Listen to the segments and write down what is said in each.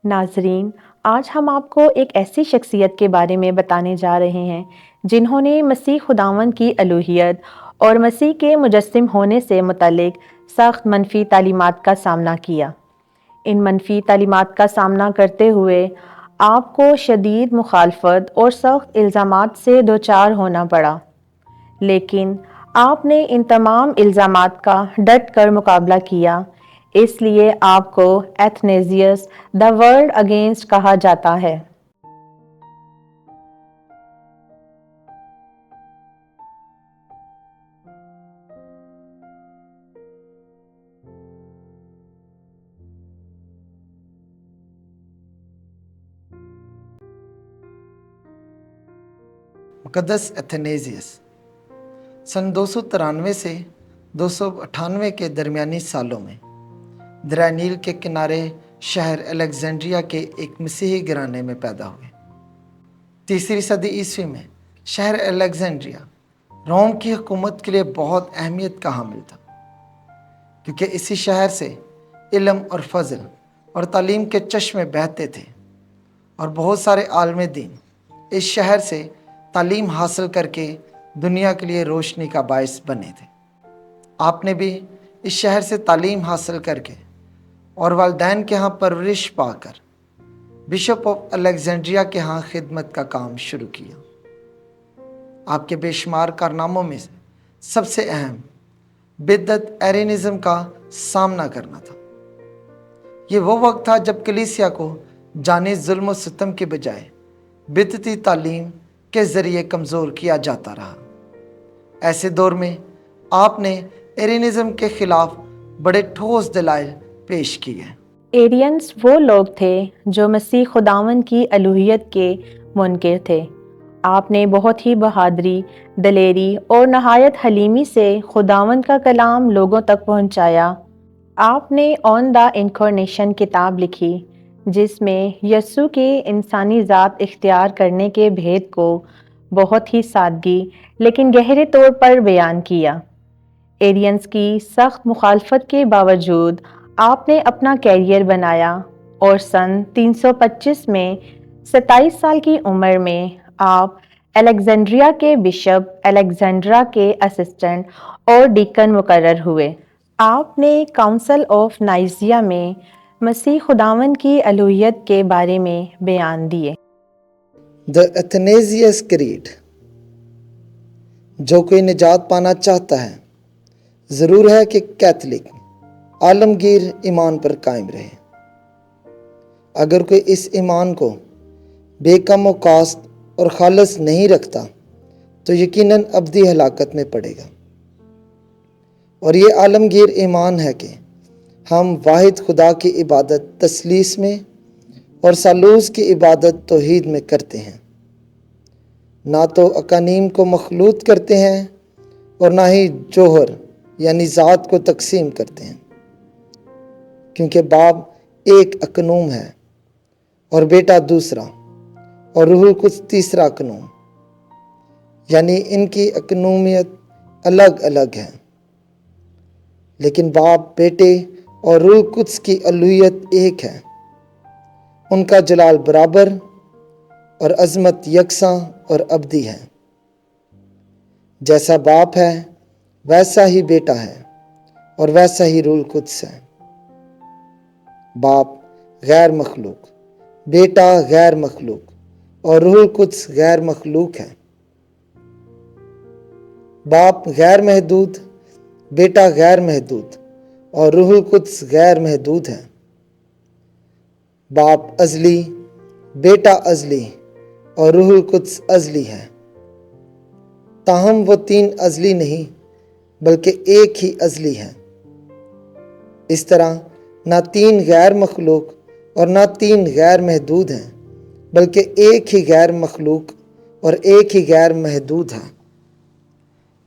नाजरीन, आज हम आपको एक ऐसी शख्सियत के बारे में बताने जा रहे हैं जिन्होंने मसीह खुदावंद की अलूहियत और मसीह के मुजस्सिम होने से मुतल्लिक सख्त मनफी तालीमात का सामना किया। इन मनफी तालीमात का सामना करते हुए आपको शदीद मुखालफत और सख्त इल्ज़ामात से दोचार होना पड़ा, लेकिन आपने इन तमाम इल्ज़ामात का डट कर मुकाबला किया। इसलिए आपको एथनेजियस द वर्ल्ड अगेंस्ट कहा जाता है। मुक़द्दस एथनेजियस सन 293 से 298 के दरमियानी सालों में दरिया नील के किनारे शहर अलेक्जेंड्रिया के एक मसीही घराने में पैदा हुए। 3री सदी ईस्वी में शहर अलेक्जेंड्रिया रोम की हुकूमत के लिए बहुत अहमियत का हामिल था, क्योंकि इसी शहर से इल्म और फजल और तालीम के चश्मे बहते थे और बहुत सारे आलम दीन इस शहर से तालीम हासिल करके दुनिया के लिए रोशनी का बायस बने थे। आपने भी इस शहर से तालीम हासिल करके और वालिदैन के यहाँ परवरिश पाकर बिशप ऑफ अलेक्जेंड्रिया के यहाँ खिदमत का काम शुरू किया। आपके बेशुमार कारनामों में से सबसे अहम बिद्दत एरेनिज़म का सामना करना था। ये वो वक्त था जब कलीसिया को जानी जुल्म और सितम के बजाय बिदती तालीम के ज़रिए कमज़ोर किया जाता रहा। ऐसे दौर में आपने एरेनिज़म के ख़िलाफ़ बड़े ठोस दलाइल पेश किए। एरियंस वो लोग थे जो मसीह खुदावंद की अलूहियत के मुनकिर थे। आपने बहुत ही बहादुरी, दलेरी और नहायत हलीमी से खुदावंद का कलाम लोगों तक पहुंचाया। आपने ऑन द इनकॉर्नेशन किताब लिखी, जिसमें यस्सु के इंसानी ज़ात इख्तियार करने के भेद को बहुत ही सादगी लेकिन गहरे तौर पर बयान किया। एरियंस की सख्त मुखालफत के बावजूद आपने अपना कैरियर बनाया और सन 325 में 27 साल की उम्र में आप अलेक्जेंड्रिया के बिशप, अलेक्जेंड्रा के असिस्टेंट और डीकन मुकर्रर हुए। आपने काउंसिल ऑफ नाइजिया में मसीह खुदावंद की अलूहियत के बारे में बयान दिए। The Athanasian creed. जो कोई निजात पाना चाहता है, ज़रूर है कि कैथलिक आलमगीर ईमान पर कायम रहे। अगर कोई इस ईमान को बेकम व कास्त और खालस नहीं रखता तो यकीनन अब्दी हलाकत में पड़ेगा। और ये आलमगीर ईमान है कि हम वाहिद खुदा की इबादत तसलीस में और सालूस की इबादत तौहीद में करते हैं, ना तो अकानीम को मखलूत करते हैं और ना ही जोहर यानी ज़ात को तकसीम करते हैं, क्योंकि बाप एक अकनूम है और बेटा दूसरा और रूहुल कुछ तीसरा अकनूम, यानी इनकी अकनूमियत अलग अलग है, लेकिन बाप, बेटे और रूह कुछ की अलूहियत एक है। उनका जलाल बराबर और अजमत यकसां और अब्दी है। जैसा बाप है वैसा ही बेटा है और वैसा ही रूह कुद्स है। बाप गैर मखलूक, बेटा गैर मखलूक और रूह कुद्स गैर मखलूक है। बाप गैर महदूद, बेटा गैर महदूद और रूह कुद्स गैर महदूद है। बाप अजली, बेटा अजली और रूह कुद्स अजली है। ताहम वो तीन अजली नहीं बल्कि एक ही अजली है। इस तरह ना तीन गैर मखलूक और ना तीन गैर महदूद हैं, बल्कि एक ही गैर मखलूक और एक ही गैर महदूद है।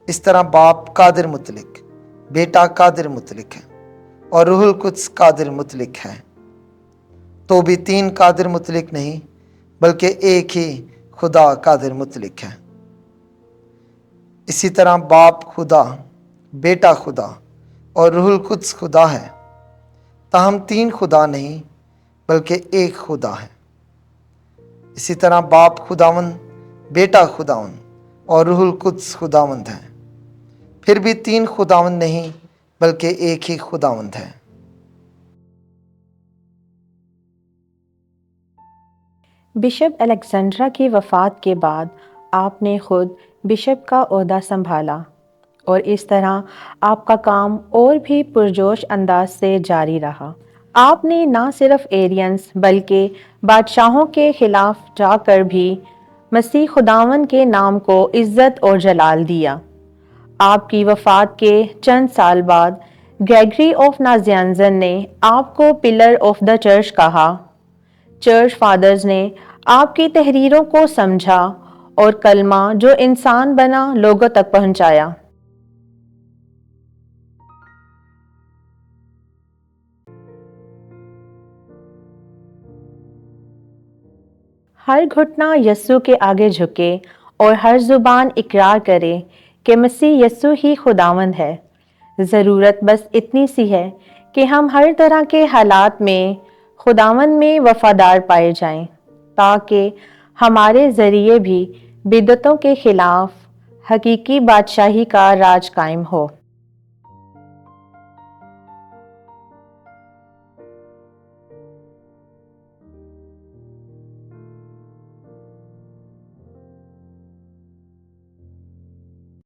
इस तरह बाप कादिर मुतलिक, बेटा कादिर मुतलिक है और रूहुल कुद्स कादिर मुतलिक है। तो भी तीन कादिर मुतलिक नहीं बल्कि एक ही खुदा कादिर मुतलिक है। इसी तरह बाप खुदा, बेटा खुदा और रूहुल कुद्स खुदा है। ताहम तीन खुदा नहीं بلکہ ایک خدا ہے۔ اسی طرح باپ خداوند، بیٹا خداوند اور روح القدس خداوند ہیں۔ پھر بھی تین خداوند نہیں بلکہ ایک ہی خداوند ہے۔ بشپ الیگزینڈرا کی وفات کے بعد آپ نے خود بشپ کا عہدہ سنبھالا اور اس طرح آپ کا کام اور بھی پرجوش انداز سے جاری رہا۔ آپ نے نہ صرف ایرینز بلکہ بادشاہوں کے خلاف جا کر بھی مسیح خداوند کے نام کو عزت اور جلال دیا۔ آپ کی وفات کے چند سال بعد گریگری آف نازیانزن نے آپ کو پلر آف دا چرچ کہا۔ چرچ فادرز نے آپ کی تحریروں کو سمجھا اور کلمہ جو انسان بنا لوگوں تک پہنچایا۔ ہر گھٹنا یسوع کے آگے جھکے اور ہر زبان اقرار کرے کہ مسیح یسوع ہی خداوند ہے۔ ضرورت بس اتنی سی ہے کہ ہم ہر طرح کے حالات میں خداوند میں وفادار پائے جائیں، تاکہ ہمارے ذریعے بھی بدعتوں کے خلاف حقیقی بادشاہی کا راج قائم ہو۔